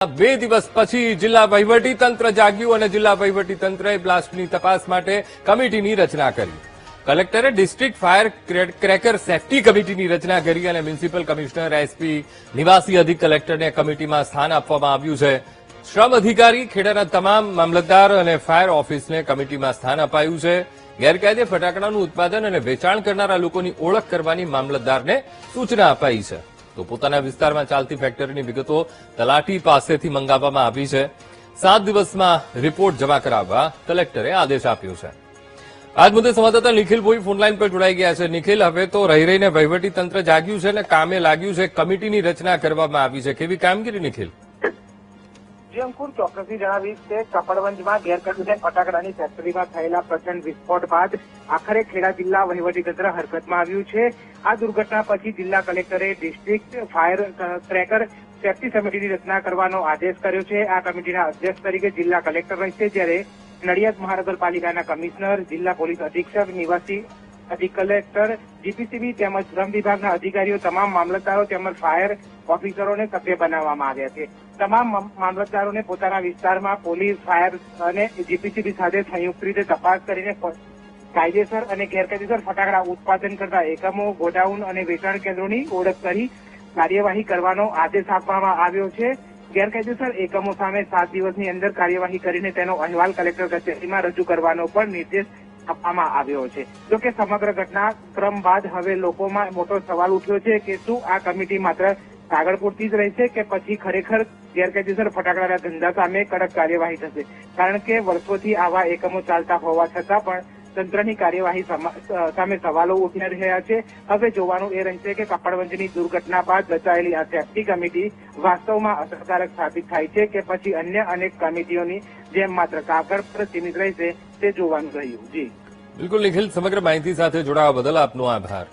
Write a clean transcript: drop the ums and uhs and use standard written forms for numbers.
2 દિવસ પછી જિલ્લા વહીવટીતંત્ર જાગ્યું અને જિલ્લા વહીવટીતંત્રએ બ્લાસ્ટની તપાસ માટે કમિટીની રચના કરી. કલેક્ટરે ડિસ્ટ્રિક્ટ ફાયર ક્રેકર સેફટી કમિટીની રચના કરી અને મ્યુનિસિપલ કમિશનર, એસપી, નિવાસી અધિક કલેક્ટરને કમિટીમાં સ્થાન આપવામાં આવ્યું છે. શ્રમ અધિકારી, ખેડાના તમામ મામલતદાર અને ફાયર ઓફિસને કમિટીમાં સ્થાન અપાયું છે. ગેરકાયદે ફટાકડાનું ઉત્પાદન અને વેચાણ કરનારા લોકોની ઓળખ કરવાની મામલતદારને સૂચના અપાઈ છે. તો પોતાના વિસ્તારમાં ચાલતી ફેક્ટરીની વિગતો તલાટી પાસેથી મંગાવવામાં આવી છે. 7 દિવસમાં રિપોર્ટ જમા કરાવવા કલેક્ટરે આદેશ આપ્યો છે. આજ મુદ્દે સંવાદદાતા નિખિલ ભોઈ ફોનલાઈન પર જોડાઈ ગયા છે. નિખિલ, હવે તો રહી રહીને વહીવટીતંત્ર જાગ્યું છે અને કામે લાગ્યું છે. કમિટીની રચના કરવામાં આવી છે. કેવી કામગીરી, નિખિલ? જે અંકુર ચોક્કસથી જણાવીશ કે કપડવંજમાં ગેરકાયદેસર ફટાકડાની ફેક્ટરીમાં થયેલા પ્રચંડ વિસ્ફોટ બાદ આખરે ખેડા જિલ્લા વહીવટીતંત્ર હરકતમાં આવ્યું છે. આ દુર્ઘટના પછી જિલ્લા કલેક્ટરે ડિસ્ટ્રિક્ટ ફાયર ક્રેકર સેફટી સમિતિની રચના કરવાનો આદેશ કર્યો છે. આ કમિટીના અધ્યક્ષ તરીકે જિલ્લા કલેક્ટર રહેશે, જ્યારે નડિયાદ મહાનગરપાલિકાના કમિશનર, જિલ્લા પોલીસ અધિક્ષક, નિવાસી અધિક કલેક્ટર, જીપીસીબી તેમજ શ્રમ વિભાગના અધિકારીઓ, તમામ મામલતદારો તેમજ ફાયર ઓફિસરોને સભ્ય બનાવવામાં આવ્યા છે. તમામ મામલતદારોને પોતાના વિસ્તારમાં પોલીસ, ફાયર અને જીપીસીબી સાથે સંયુક્ત રીતે તપાસ કરીને કાયદેસર અને ગેરકાયદેસર ફટાકડા ઉત્પાદન કરતા એકમો, ગોડાઉન અને વેચાણ કેન્દ્રોની ઓળખ કરી કાર્યવાહી કરવાનો આદેશ આપવામાં આવ્યો છે. ગેરકાયદેસર એકમો સામે 7 દિવસની અંદર કાર્યવાહી કરીને તેનો અહેવાલ કલેક્ટર કચેરીમાં રજૂ કરવાનો પણ નિર્દેશ આપવામાં આવ્યો છે. જોકે સમગ્ર ઘટનાક્રમ બાદ હવે લોકોમાં મોટો સવાલ ઉઠ્યો છે કે શું આ કમિટી માત્ર કાગળ પૂરતી જ રહેશે કે પછી ખરેખર ગેરકાયદેસર ફટાકડાના ધંધા સામે કડક કાર્યવાહી થશે? કારણ કે વર્ષોથી આવા એકમો ચાલતા હોવા છતાં પણ તંત્રની કાર્યવાહી સામે સવાલો ઉઠી રહ્યા છે. હવે જોવાનું એ રહેશે કે કપડવંજની દુર્ઘટના બાદ રચાયેલી આ સેફટી કમિટી વાસ્તવમાં અસરકારક સાબિત થાય છે કે પછી અન્ય અનેક કમિટીઓની જેમ માત્ર કાગળ પર સીમિત રહેશે, તે જોવાનું રહ્યું. જી બિલકુલ નિખિલ, સમગ્ર માહિતી સાથે જોડાવા બદલ આપનો આભાર.